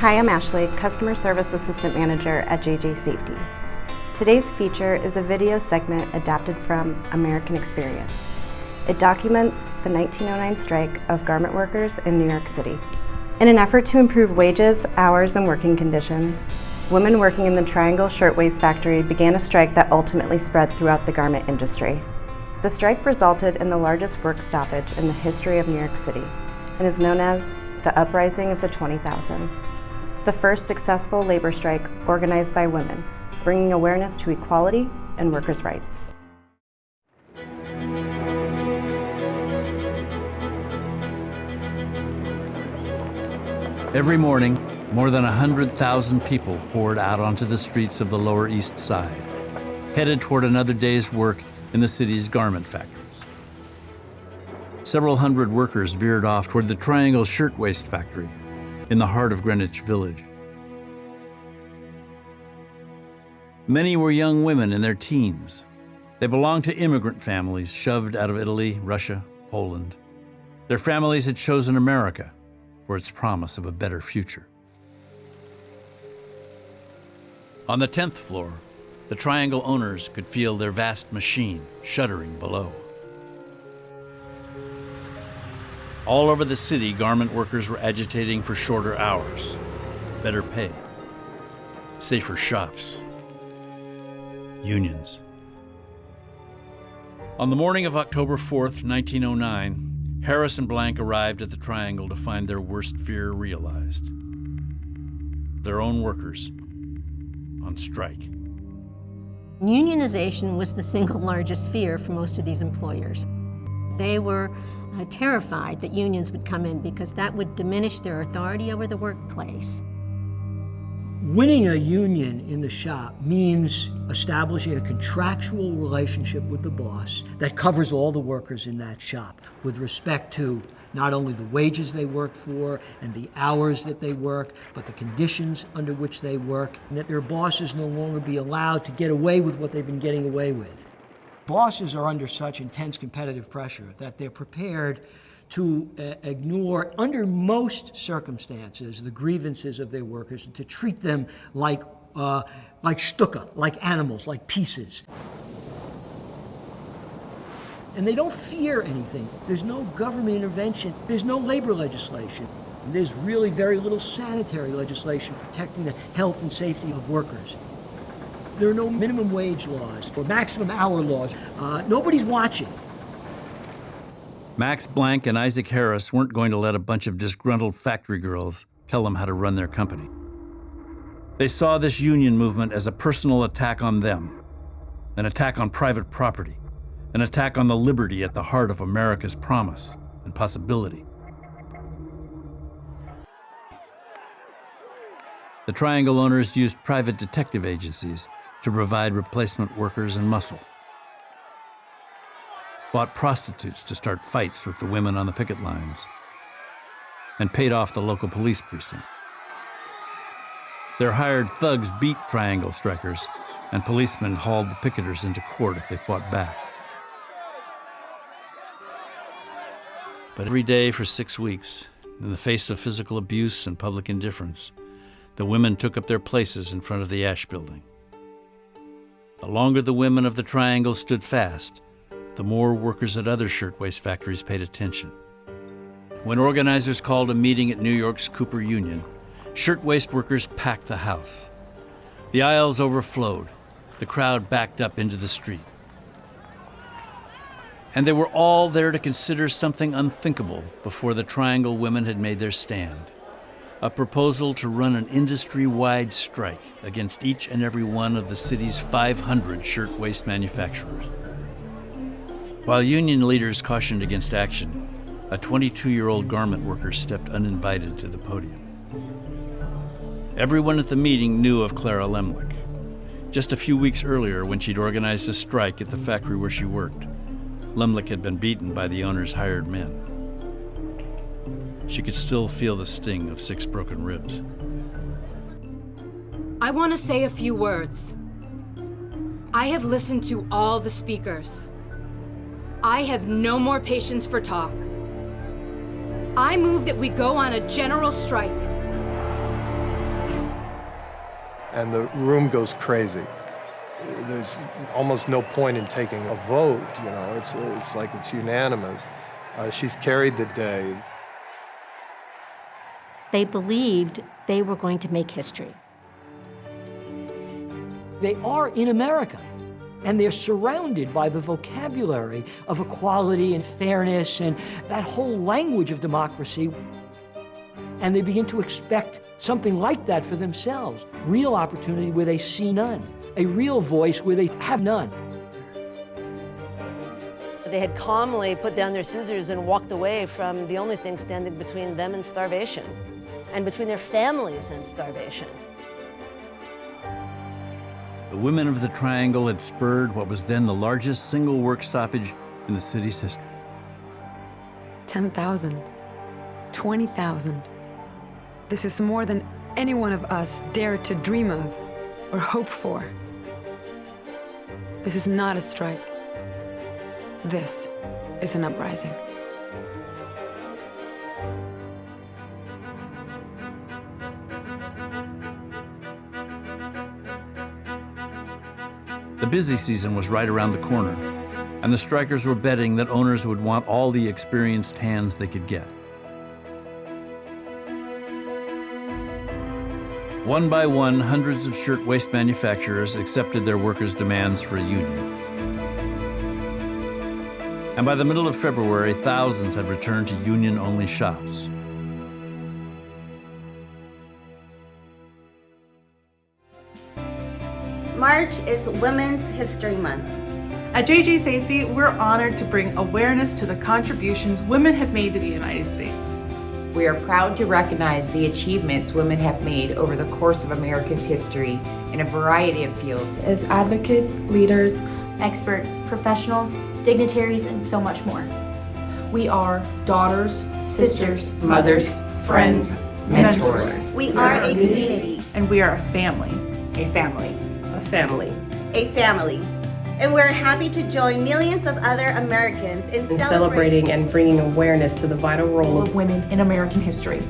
Hi, I'm Ashley, Customer Service Assistant Manager at JJ Safety. Today's feature is a video segment adapted from American Experience. It documents the 1909 strike of garment workers in New York City. In an effort to improve wages, hours, and working conditions, women working in the Triangle Shirtwaist Factory began a strike that ultimately spread throughout the garment industry. The strike resulted in the largest work stoppage in the history of New York City and is known as the Uprising of the 20,000. The first successful labor strike organized by women, bringing awareness to equality and workers' rights. Every morning, more than 100,000 people poured out onto the streets of the Lower East Side, headed toward another day's work in the city's garment factories. Several hundred workers veered off toward the Triangle Shirtwaist Factory in the heart of Greenwich Village. Many were young women in their teens. They belonged to immigrant families shoved out of Italy, Russia, Poland. Their families had chosen America for its promise of a better future. On the 10th floor, the Triangle owners could feel their vast machine shuddering below. All over the city, garment workers were agitating for shorter hours, better pay, safer shops, unions. On the morning of October 4th, 1909, Harris and Blank arrived at the Triangle to find their worst fear realized. Their own workers on strike. Unionization was the single largest fear for most of these employers. They were terrified that unions would come in because that would diminish their authority over the workplace. Winning a union in the shop means establishing a contractual relationship with the boss that covers all the workers in that shop with respect to not only the wages they work for and the hours that they work, but the conditions under which they work, and that their bosses no longer be allowed to get away with what they've been getting away with. Bosses are under such intense competitive pressure that they're prepared to ignore, under most circumstances, the grievances of their workers and to treat them like stuka, like animals, like pieces. And they don't fear anything. There's no government intervention. There's no labor legislation. There's really very little sanitary legislation protecting the health and safety of workers. There are no minimum wage laws or maximum hour laws. Nobody's watching. Max Blank and Isaac Harris weren't going to let a bunch of disgruntled factory girls tell them how to run their company. They saw this union movement as a personal attack on them, an attack on private property, an attack on the liberty at the heart of America's promise and possibility. The Triangle owners used private detective agencies to provide replacement workers and muscle, bought prostitutes to start fights with the women on the picket lines, and paid off the local police precinct. Their hired thugs beat Triangle strikers, and policemen hauled the picketers into court if they fought back. But every day for 6 weeks, in the face of physical abuse and public indifference, the women took up their places in front of the Ash Building. The longer the women of the Triangle stood fast, the more workers at other shirtwaist factories paid attention. When organizers called a meeting at New York's Cooper Union, shirtwaist workers packed the house. The aisles overflowed. The crowd backed up into the street. And they were all there to consider something unthinkable before the Triangle women had made their stand. A proposal to run an industry-wide strike against each and every one of the city's 500 shirtwaist manufacturers. While union leaders cautioned against action, a 22-year-old garment worker stepped uninvited to the podium. Everyone at the meeting knew of Clara Lemlich. Just a few weeks earlier, when she'd organized a strike at the factory where she worked, Lemlich had been beaten by the owner's hired men. She could still feel the sting of 6 broken ribs. I want to say a few words. I have listened to all the speakers. I have no more patience for talk. I move that we go on a general strike. and the room goes crazy. There's almost no point in taking a vote, you know, it's like it's unanimous. She's carried the day. They believed they were going to make history. They are in America, and they're surrounded by the vocabulary of equality and fairness and that whole language of democracy. And they begin to expect something like that for themselves. Real opportunity where they see none. A real voice where they have none. They had calmly put down their scissors and walked away from the only thing standing between them and starvation, and between their families and starvation. The women of the Triangle had spurred what was then the largest single work stoppage in the city's history. 10,000, 20,000. This is more than any one of us dared to dream of or hope for. This is not a strike. This is an uprising. The busy season was right around the corner, and the strikers were betting that owners would want all the experienced hands they could get. One by one, hundreds of shirtwaist manufacturers accepted their workers' demands for a union. And by the middle of February, thousands had returned to union-only shops. March is Women's History Month. At JJ Safety, we're honored to bring awareness to the contributions women have made to the United States. We are proud to recognize the achievements women have made over the course of America's history in a variety of fields. As advocates, leaders, experts, professionals, dignitaries, and so much more. We are daughters, sisters, mothers, friends, mentors. We are a community. And we are a family. A family. A family. A family. And we're happy to join millions of other Americans in celebrating and bringing awareness to the vital role of women in American history.